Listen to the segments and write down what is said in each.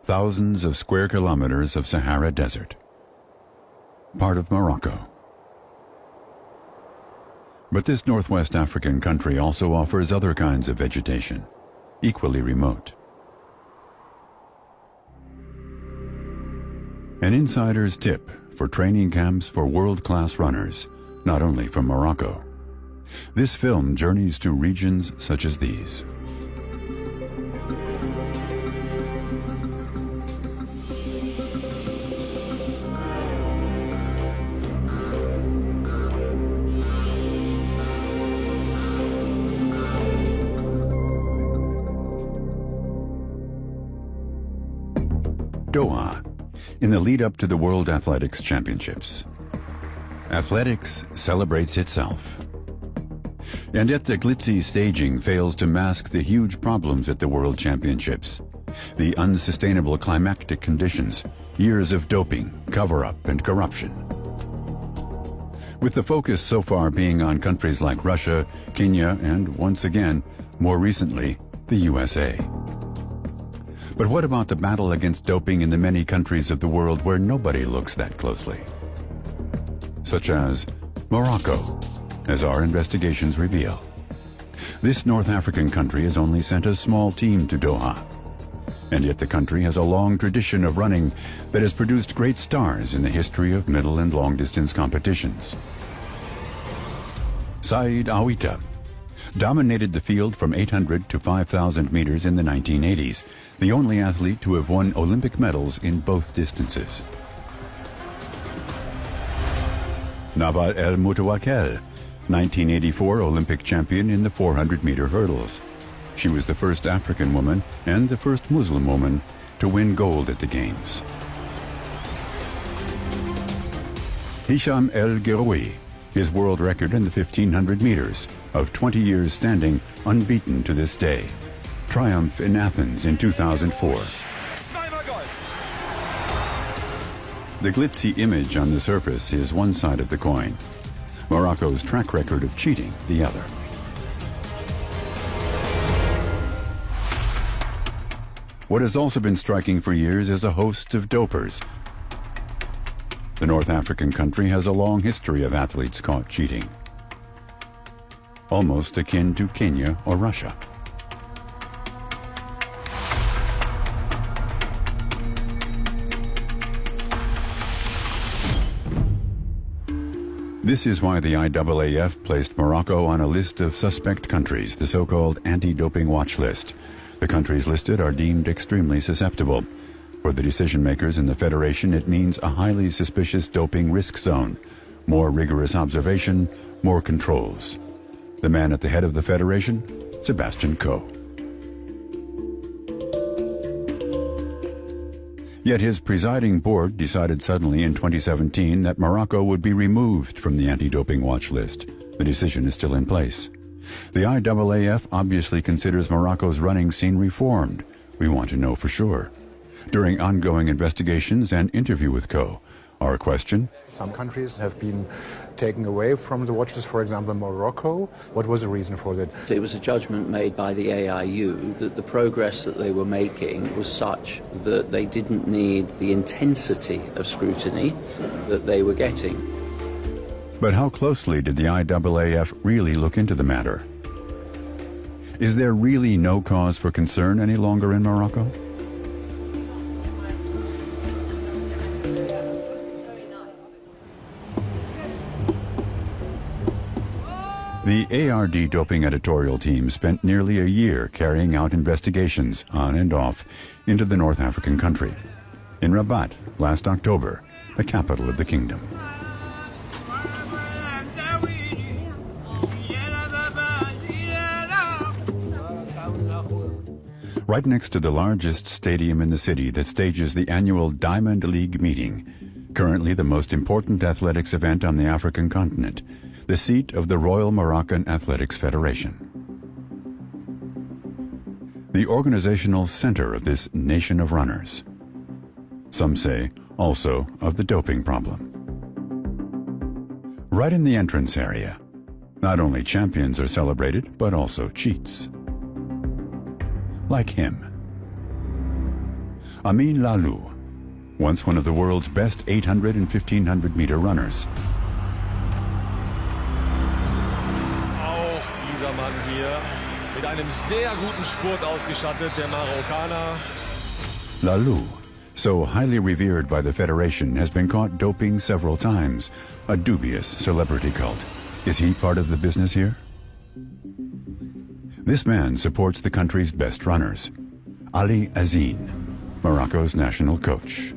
thousands of square kilometers of Sahara Desert, part of Morocco. But this Northwest African country also offers other kinds of vegetation, equally remote. An insider's tip for training camps for world-class runners, not only from Morocco. This film journeys to regions such as these. Doha, in the lead-up to the World Athletics Championships. Athletics celebrates itself. And yet the glitzy staging fails to mask the huge problems at the World Championships. The unsustainable climactic conditions, years of doping, cover-up, and corruption. With the focus so far being on countries like Russia, Kenya, and once again, more recently, the USA. But what about the battle against doping in the many countries of the world where nobody looks that closely? Such as Morocco, as our investigations reveal. This North African country has only sent a small team to Doha. And yet the country has a long tradition of running that has produced great stars in the history of middle and long-distance competitions. Saïd Aouita dominated the field from 800 to 5,000 meters in the 1980s, the only athlete to have won Olympic medals in both distances. Nawal El Moutawakel, 1984 Olympic champion in the 400-meter hurdles. She was the first African woman and the first Muslim woman to win gold at the Games. Hisham El Giroui, his world record in the 1,500 meters, of 20 years standing, unbeaten to this day. Triumph in Athens in 2004. The glitzy image on the surface is one side of the coin. Morocco's track record of cheating, the other. What has also been striking for years is a host of dopers. The North African country has a long history of athletes caught cheating, almost akin to Kenya or Russia. This is why the IAAF placed Morocco on a list of suspect countries, the so-called anti-doping watch list. The countries listed are deemed extremely susceptible. For the decision-makers in the Federation, it means a highly suspicious doping risk zone, more rigorous observation, more controls. The man at the head of the Federation, Sebastian Coe. Yet his presiding board decided suddenly in 2017 that Morocco would be removed from the anti-doping watch list. The decision is still in place. The IAAF obviously considers Morocco's running scene reformed. We want to know for sure. During ongoing investigations and interview with Coe, our question: some countries have been taken away from the watch list, for example, Morocco. What was the reason for that? It was a judgment made by the AIU that the progress that they were making was such that they didn't need the intensity of scrutiny that they were getting. But how closely did the IAAF really look into the matter? Is there really no cause for concern any longer in Morocco? The ARD doping editorial team spent nearly a year carrying out investigations on and off into the North African country. In Rabat last October, the capital of the kingdom. Right next to the largest stadium in the city that stages the annual Diamond League meeting, currently the most important athletics event on the African continent, the seat of the Royal Moroccan Athletics Federation. The organizational center of this nation of runners. Some say also of the doping problem. Right in the entrance area, not only champions are celebrated, but also cheats. Like him. Amin Lalou, once one of the world's best 800 and 1500 meter runners. Auch dieser Mann hier mit einem sehr guten Spurt ausgestattet, der Marokkaner. Lalou, so highly revered by the Federation, has been caught doping several times, a dubious celebrity cult. Is he part of the business here? This man supports the country's best runners. Ali Azine, Morocco's national coach.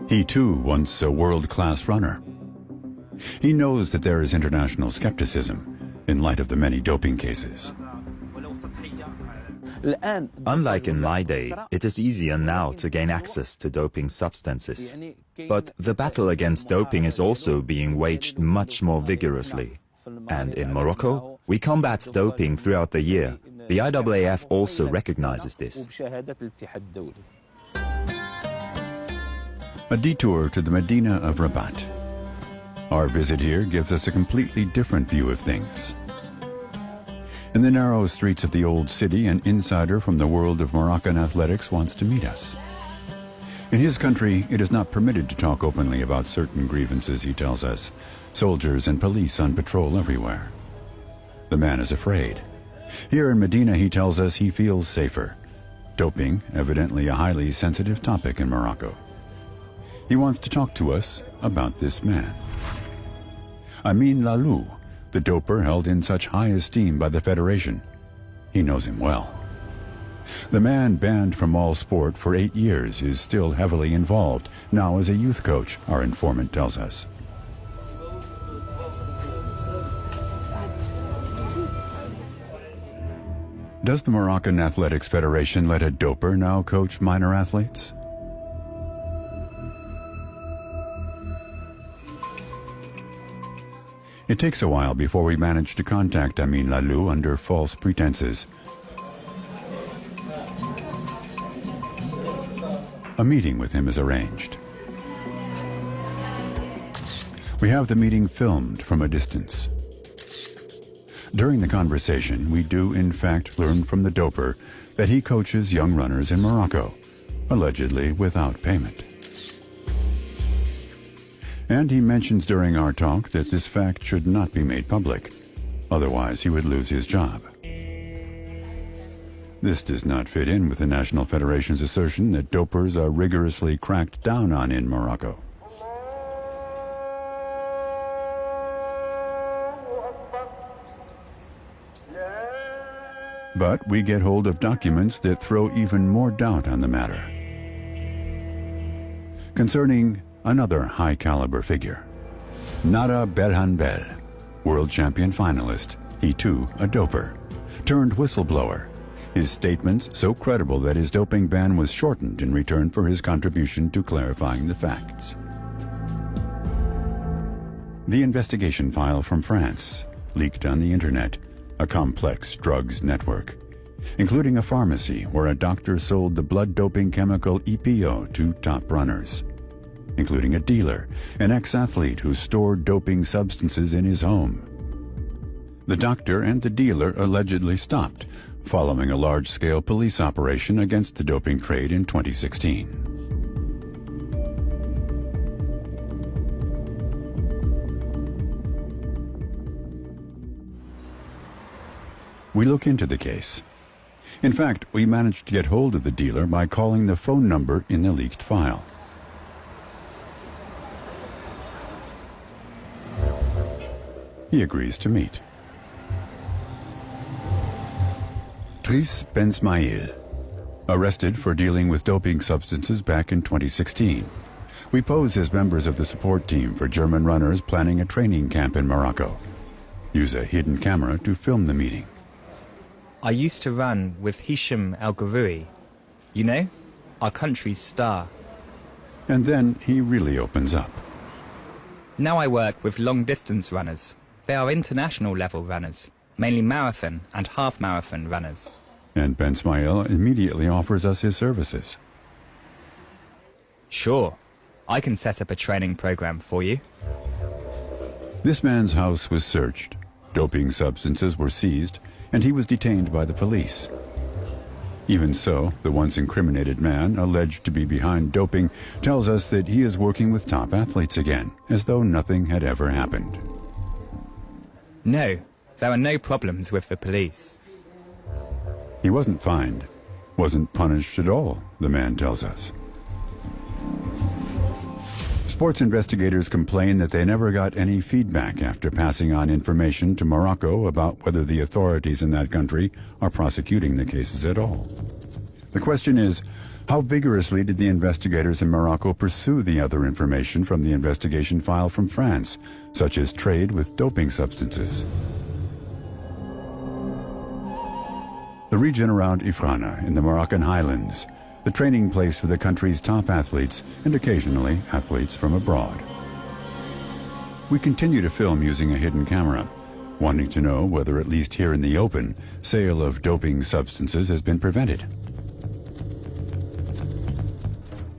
He too once a world-class runner. He knows that there is international skepticism in light of the many doping cases. Unlike in my day, it is easier now to gain access to doping substances. But the battle against doping is also being waged much more vigorously. And in Morocco, we combat doping throughout the year. The IAAF also recognizes this. A detour to the Medina of Rabat. Our visit here gives us a completely different view of things. In the narrow streets of the old city, an insider from the world of Moroccan athletics wants to meet us. In his country, it is not permitted to talk openly about certain grievances, he tells us. Soldiers and police on patrol everywhere. The man is afraid. Here in Medina, he tells us he feels safer. Doping, evidently a highly sensitive topic in Morocco. He wants to talk to us about this man. Amin Lalou, the doper held in such high esteem by the Federation. He knows him well. The man banned from all sport for 8 years is still heavily involved, now as a youth coach, our informant tells us. Does the Moroccan Athletics Federation let a doper now coach minor athletes? It takes a while before we manage to contact Amin Lalou under false pretenses. A meeting with him is arranged. We have the meeting filmed from a distance. During the conversation, we do in fact learn from the doper that he coaches young runners in Morocco, allegedly without payment. And he mentions during our talk that this fact should not be made public, otherwise he would lose his job. This does not fit in with the National Federation's assertion that dopers are rigorously cracked down on in Morocco. But we get hold of documents that throw even more doubt on the matter. Concerning another high-caliber figure, Nada Belhanbel, world champion finalist, he too a doper, turned whistleblower. His statements so credible that his doping ban was shortened in return for his contribution to clarifying the facts. The investigation file from France, leaked on the internet, a complex drugs network, including a pharmacy where a doctor sold the blood-doping chemical EPO to top runners, including a dealer, an ex-athlete who stored doping substances in his home. The doctor and the dealer allegedly stopped, following a large-scale police operation against the doping trade in 2016. We look into the case. In fact, we managed to get hold of the dealer by calling the phone number in the leaked file. He agrees to meet. Driss Ben Smail, arrested for dealing with doping substances back in 2016. We pose as members of the support team for German runners planning a training camp in Morocco. Use a hidden camera to film the meeting. I used to run with Hisham El Garoui, you know, our country's star. And then he really opens up. Now I work with long-distance runners. They are international level runners, mainly marathon and half-marathon runners. And Ben Smail immediately offers us his services. Sure, I can set up a training program for you. This man's house was searched, doping substances were seized, and he was detained by the police. Even so, the once incriminated man, alleged to be behind doping, tells us that he is working with top athletes again, as though nothing had ever happened. No, there are no problems with the police. He wasn't fined, wasn't punished at all, the man tells us. Sports investigators complain that they never got any feedback after passing on information to Morocco about whether the authorities in that country are prosecuting the cases at all. The question is, how vigorously did the investigators in Morocco pursue the other information from the investigation file from France, such as trade with doping substances? The region around Ifrana in the Moroccan highlands, the training place for the country's top athletes and occasionally athletes from abroad. We continue to film using a hidden camera, wanting to know whether, at least here in the open, sale of doping substances has been prevented.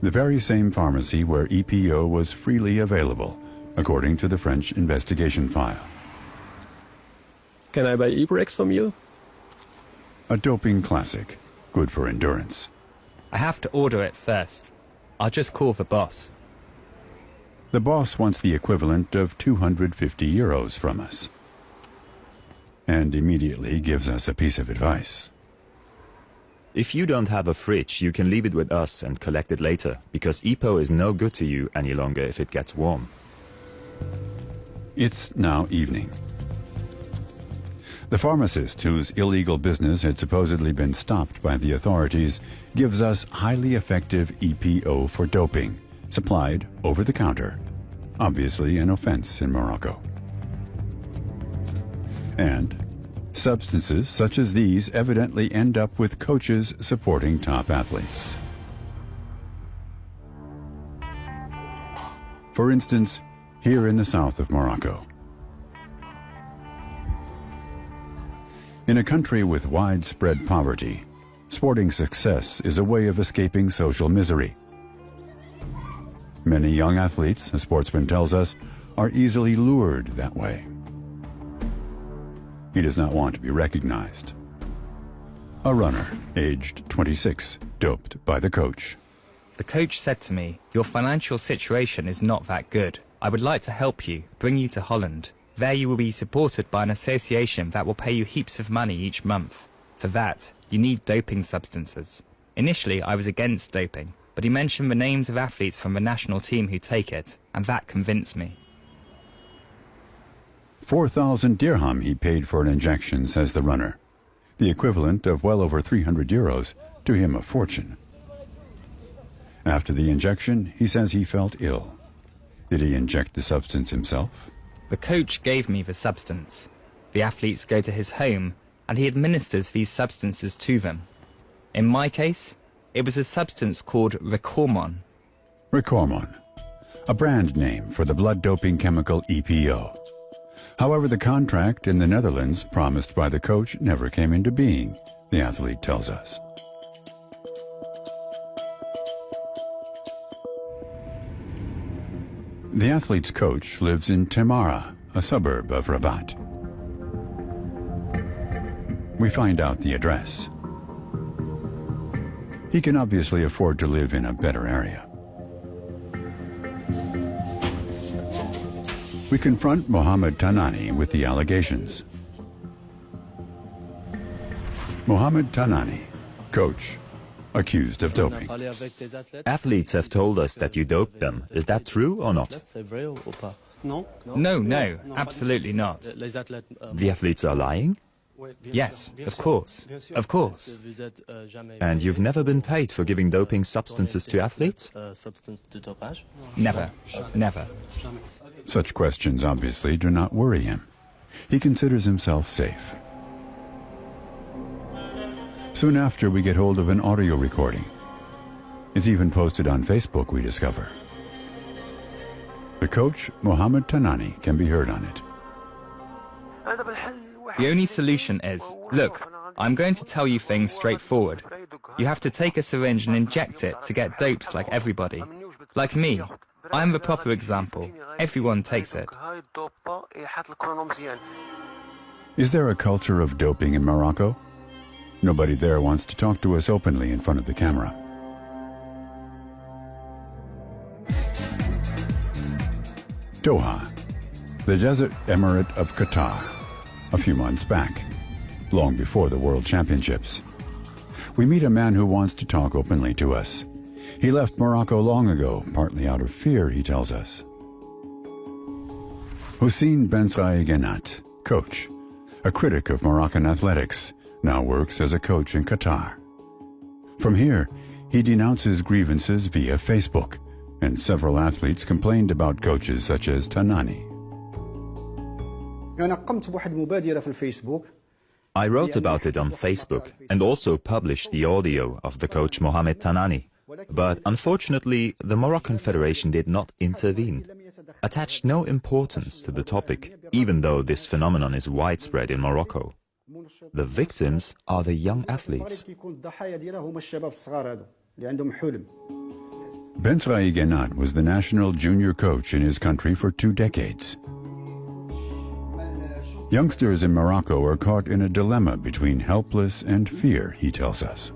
The very same pharmacy where EPO was freely available, according to the French investigation file. Can I buy Ebrex from you? A doping classic, good for endurance. I have to order it first. I'll just call the boss. The boss wants the equivalent of 250 euros from us, and immediately gives us a piece of advice. If you don't have a fridge, you can leave it with us and collect it later, because EPO is no good to you any longer if it gets warm. It's now evening. The pharmacist, whose illegal business had supposedly been stopped by the authorities, gives us highly effective EPO for doping, supplied over the counter, obviously an offense in Morocco. And substances such as these evidently end up with coaches supporting top athletes. For instance, here in the south of Morocco. In a country with widespread poverty, sporting success is a way of escaping social misery. Many young athletes, a sportsman tells us, are easily lured that way. He does not want to be recognized. A runner, aged 26, doped by the coach. The coach said to me, "Your financial situation is not that good. I would like to help you, bring you to Holland. There you will be supported by an association that will pay you heaps of money each month. For that, you need doping substances." Initially, I was against doping, but he mentioned the names of athletes from the national team who take it, and that convinced me. 4,000 dirham he paid for an injection, says the runner. The equivalent of well over 300 euros, to him a fortune. After the injection, he says he felt ill. Did he inject the substance himself? The coach gave me the substance. The athletes go to his home, and he administers these substances to them. In my case, it was a substance called Recormon. Recormon, a brand name for the blood doping chemical EPO. However, the contract in the Netherlands promised by the coach never came into being, the athlete tells us. The athlete's coach lives in Temara, a suburb of Rabat. We find out the address. He can obviously afford to live in a better area. We confront Mohammed Tanani with the allegations. Mohammed Tanani, coach, accused of doping. Athletes have told us that you doped them. Is that true or not? No, absolutely not. The athletes are lying? Yes, of course, of course. And you've never been paid for giving doping substances to athletes? Never, never. Such questions obviously do not worry him. He considers himself safe. Soon after, we get hold of an audio recording. It's even posted on Facebook, we discover. The coach, Mohammed Tanani, can be heard on it. The only solution is, look, I'm going to tell you things straightforward. You have to take a syringe and inject it to get doped like everybody. Like me. I'm the proper example. Everyone takes it. Is there a culture of doping in Morocco? Nobody there wants to talk to us openly in front of the camera. Doha, the desert emirate of Qatar, a few months back, long before the World Championships. We meet a man who wants to talk openly to us. He left Morocco long ago, partly out of fear, he tells us. Hussein Bensaï, coach, a critic of Moroccan athletics, now works as a coach in Qatar. From here, he denounces grievances via Facebook, and several athletes complained about coaches such as Tanani. I wrote about it on Facebook and also published the audio of the coach Mohamed Tanani. But unfortunately, the Moroccan Federation did not intervene, attached no importance to the topic, even though this phenomenon is widespread in Morocco. The victims are the young athletes. Bensaï Genat was the national junior coach in his country for 2 decades. Youngsters in Morocco are caught in a dilemma between helpless and fear, he tells us.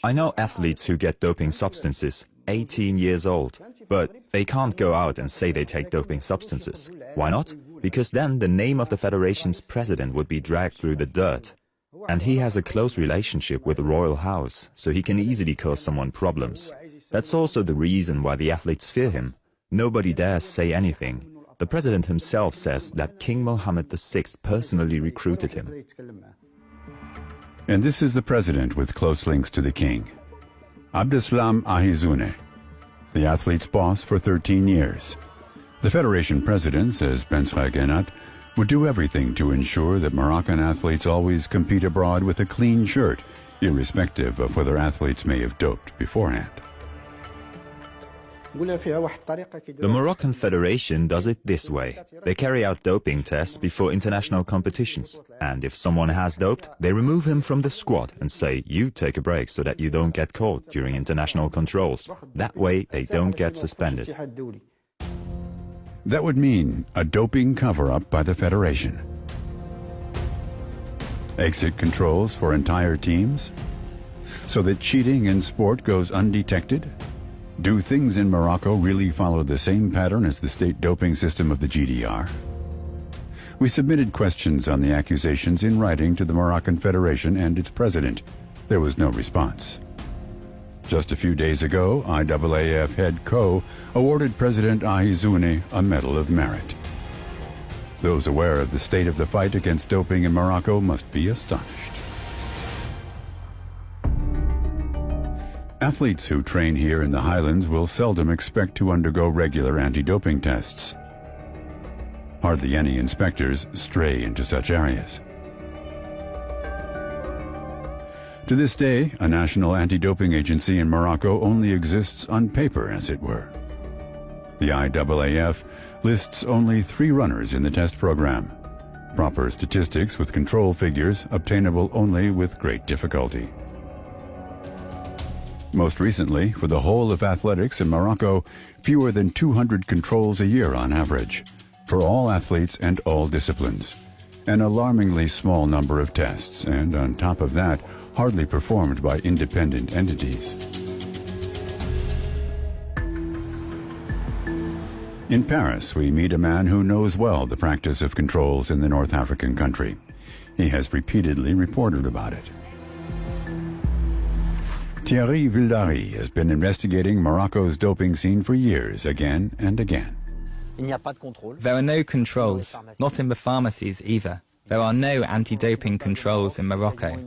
I know athletes who get doping substances, 18 years old, but they can't go out and say they take doping substances. Why not? Because then the name of the federation's president would be dragged through the dirt. And he has a close relationship with the royal house, so he can easily cause someone problems. That's also the reason why the athletes fear him. Nobody dares say anything. The president himself says that King Mohammed VI personally recruited him. And this is the president with close links to the king, Abdeslam Ahizune, the athlete's boss for 13 years. The federation president, says Bensaï Genat, would do everything to ensure that Moroccan athletes always compete abroad with a clean shirt, irrespective of whether athletes may have doped beforehand. The Moroccan Federation does it this way. They carry out doping tests before international competitions, and if someone has doped, they remove him from the squad and say, you take a break so that you don't get caught during international controls. That way, they don't get suspended. That would mean a doping cover-up by the federation. Exit controls for entire teams, so that cheating in sport goes undetected? Do things in Morocco really follow the same pattern as the state doping system of the GDR? We submitted questions on the accusations in writing to the Moroccan Federation and its president. There was no response. Just a few days ago, IAAF head Co awarded President Ahizune a Medal of Merit. Those aware of the state of the fight against doping in Morocco must be astonished. Athletes who train here in the highlands will seldom expect to undergo regular anti-doping tests. Hardly any inspectors stray into such areas. To this day, a national anti-doping agency in Morocco only exists on paper, as it were. The IAAF lists only 3 runners in the test program. Proper statistics with control figures obtainable only with great difficulty. Most recently, for the whole of athletics in Morocco, fewer than 200 controls a year on average, for all athletes and all disciplines. An alarmingly small number of tests, and on top of that, hardly performed by independent entities. In Paris, we meet a man who knows well the practice of controls in the North African country. He has repeatedly reported about it. Thierry Vildary has been investigating Morocco's doping scene for years, again and again. There are no controls, not in the pharmacies either. There are no anti-doping controls in Morocco.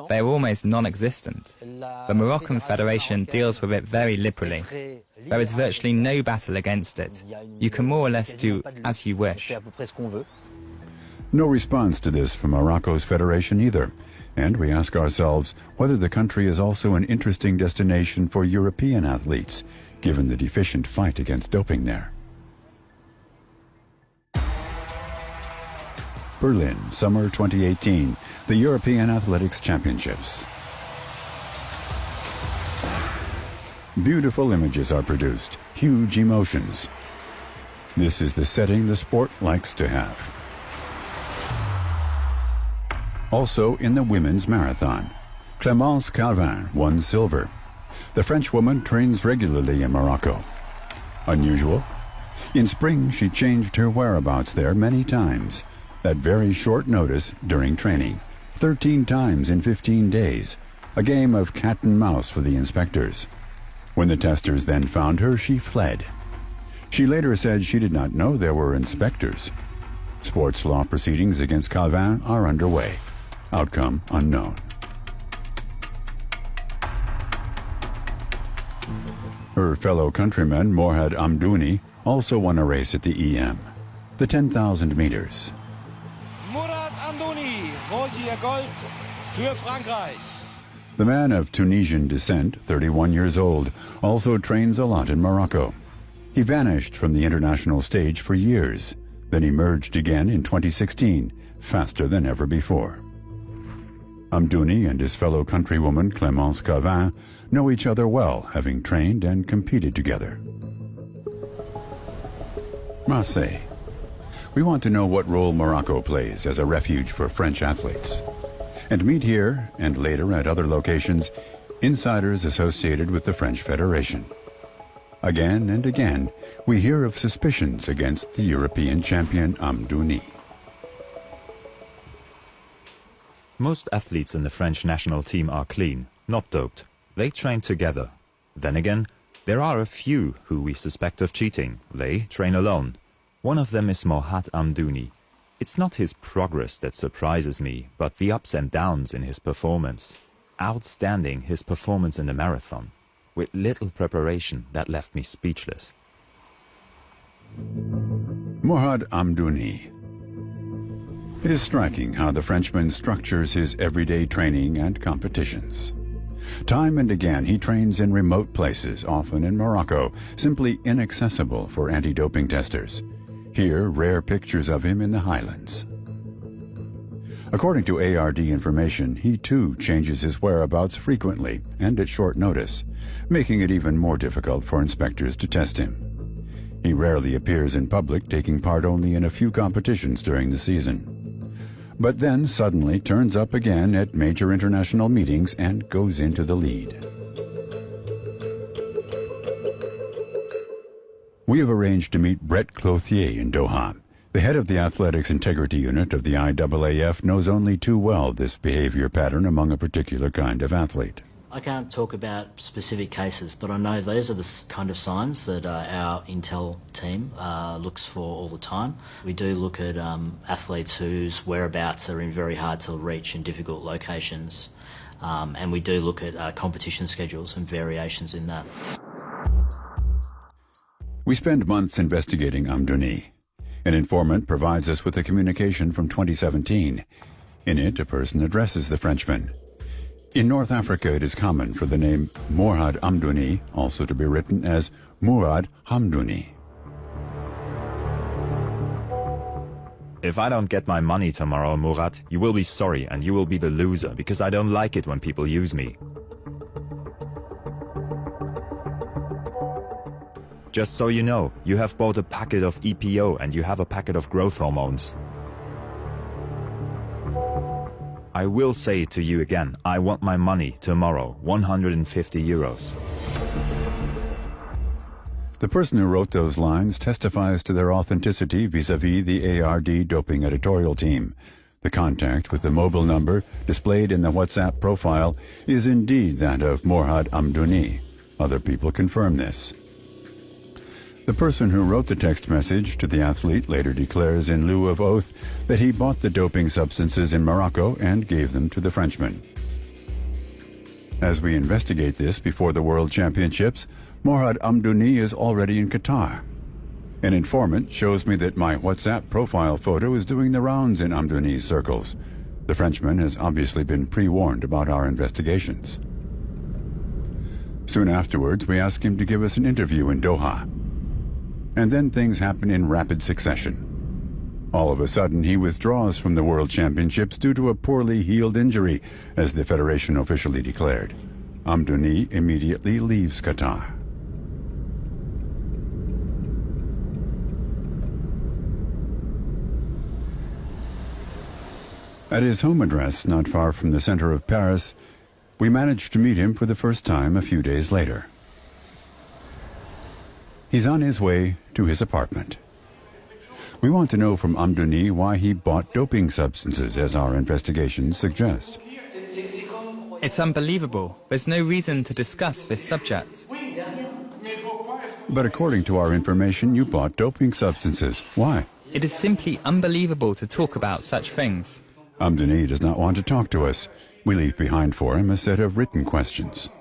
They are almost non-existent. The Moroccan Federation deals with it very liberally. There is virtually no battle against it. You can more or less do as you wish. No response to this from Morocco's federation either, and we ask ourselves whether the country is also an interesting destination for European athletes, given the deficient fight against doping there. Berlin, summer 2018, the European Athletics Championships. Beautiful images are produced, huge emotions. This is the setting the sport likes to have. Also in the women's marathon, Clémence Calvin won silver. The French woman trains regularly in Morocco. Unusual? In spring, she changed her whereabouts there many times, at very short notice during training, 13 times in 15 days, a game of cat and mouse for the inspectors. When the testers then found her, she fled. She later said she did not know there were inspectors. Sports law proceedings against Calvin are underway. Outcome unknown. Her fellow countryman, Morhad Amdouni, also won a race at the EM, the 10,000 meters. Morhad Amdouni holt ihr Gold für Frankreich. The man of Tunisian descent, 31 years old, also trains a lot in Morocco. He vanished from the international stage for years, then emerged again in 2016, faster than ever before. Amdouni and his fellow countrywoman Clémence Calvin know each other well, having trained and competed together. Marseille. We want to know what role Morocco plays as a refuge for French athletes. And meet here, and later at other locations, insiders associated with the French Federation. Again and again, we hear of suspicions against the European champion Amdouni. Most athletes in the French national team are clean, not doped. They train together. Then again, there are a few who we suspect of cheating. They train alone. One of them is Morhad Amdouni. It's not his progress that surprises me, but the ups and downs in his performance. Outstanding his performance in the marathon. With little preparation, that left me speechless. Morhad Amdouni. It is striking how the Frenchman structures his everyday training and competitions. Time and again he trains in remote places, often in Morocco, simply inaccessible for anti-doping testers. Here, rare pictures of him in the highlands. According to ARD information, he too changes his whereabouts frequently and at short notice, making it even more difficult for inspectors to test him. He rarely appears in public, taking part only in a few competitions during the season. But then suddenly turns up again at major international meetings and goes into the lead. We have arranged to meet Brett Clothier in Doha. The head of the Athletics Integrity Unit of the IAAF knows only too well this behavior pattern among a particular kind of athlete. I can't talk about specific cases, but I know those are the kind of signs that our intel team looks for all the time. We do look at athletes whose whereabouts are in very hard to reach and difficult locations, and we do look at competition schedules and variations in that. We spend months investigating Amdouni. An informant provides us with a communication from 2017. In it, a person addresses the Frenchman. In North Africa, it is common for the name Morhad Amdouni also to be written as Morhad Hamdouni. If I don't get my money tomorrow, Morhad, you will be sorry and you will be the loser because I don't like it when people use me. Just so you know, you have bought a packet of EPO and you have a packet of growth hormones. I will say it to you again, I want my money tomorrow, 150 euros. The person who wrote those lines testifies to their authenticity vis-à-vis the ARD doping editorial team. The contact with the mobile number displayed in the WhatsApp profile is indeed that of Morhad Amdouni. Other people confirm this. The person who wrote the text message to the athlete later declares in lieu of oath that he bought the doping substances in Morocco and gave them to the Frenchman. As we investigate this before the World Championships, Morhad Amdouni is already in Qatar. An informant shows me that my WhatsApp profile photo is doing the rounds in Amdouni's circles. The Frenchman has obviously been pre-warned about our investigations. Soon afterwards, we ask him to give us an interview in Doha. And then things happen in rapid succession. All of a sudden, he withdraws from the World Championships due to a poorly healed injury, as the federation officially declared. Amdouni immediately leaves Qatar. At his home address, not far from the center of Paris, we managed to meet him for the first time a few days later. He's on his way to his apartment. We want to know from Amdouni why he bought doping substances, as our investigations suggest. It's unbelievable. There's no reason to discuss this subject. But according to our information, you bought doping substances. Why? It is simply unbelievable to talk about such things. Amdouni does not want to talk to us. We leave behind for him a set of written questions.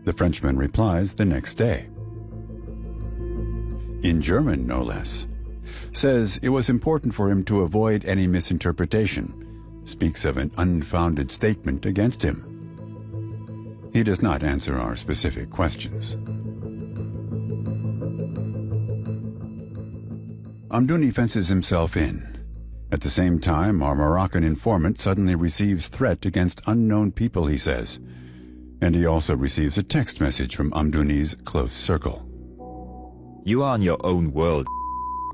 The Frenchman replies the next day. In German, no less. Says it was important for him to avoid any misinterpretation. Speaks of an unfounded statement against him. He does not answer our specific questions. Amdouni fences himself in. At the same time, our Moroccan informant suddenly receives threat against unknown people, he says. And he also receives a text message from Amdouni's close circle. You are in your own world.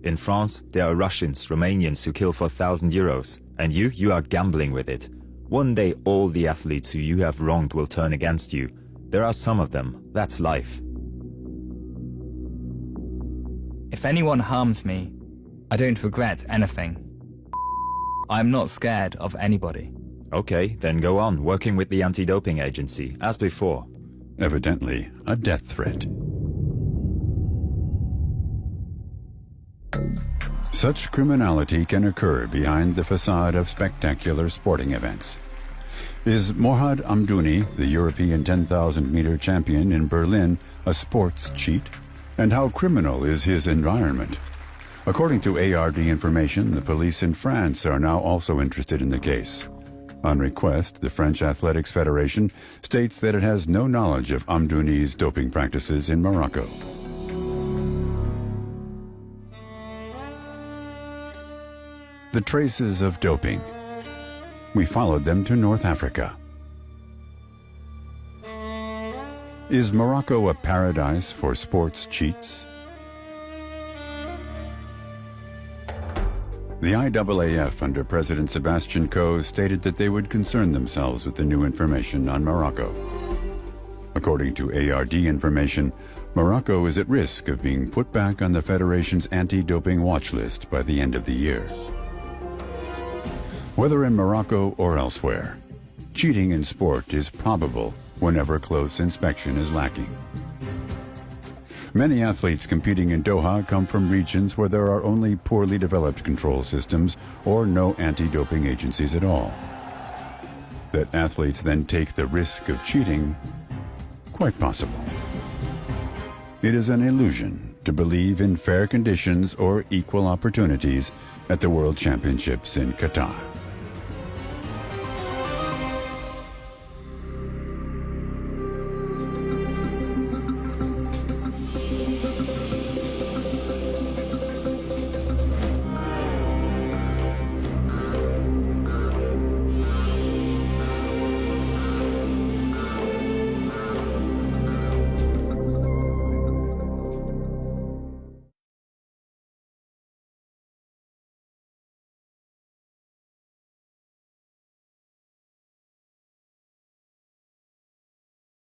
In France, there are Russians, Romanians who kill for 1,000 euros. And you are gambling with it. One day all the athletes who you have wronged will turn against you. There are some of them. That's life. If anyone harms me, I don't regret anything. I'm not scared of anybody. Okay, then go on, working with the anti-doping agency, as before. Evidently, a death threat. Such criminality can occur behind the facade of spectacular sporting events. Is Morhad Amdouni, the European 10,000-meter champion in Berlin, a sports cheat? And how criminal is his environment? According to ARD information, the police in France are now also interested in the case. On request, the French Athletics Federation states that it has no knowledge of Amdouni's doping practices in Morocco. The traces of doping. We followed them to North Africa. Is Morocco a paradise for sports cheats? The IAAF under President Sebastian Coe stated that they would concern themselves with the new information on Morocco. According to ARD information, Morocco is at risk of being put back on the Federation's anti-doping watch list by the end of the year. Whether in Morocco or elsewhere, cheating in sport is probable whenever close inspection is lacking. Many athletes competing in Doha come from regions where there are only poorly developed control systems or no anti-doping agencies at all. That athletes then take the risk of cheating, quite possible. It is an illusion to believe in fair conditions or equal opportunities at the World Championships in Qatar.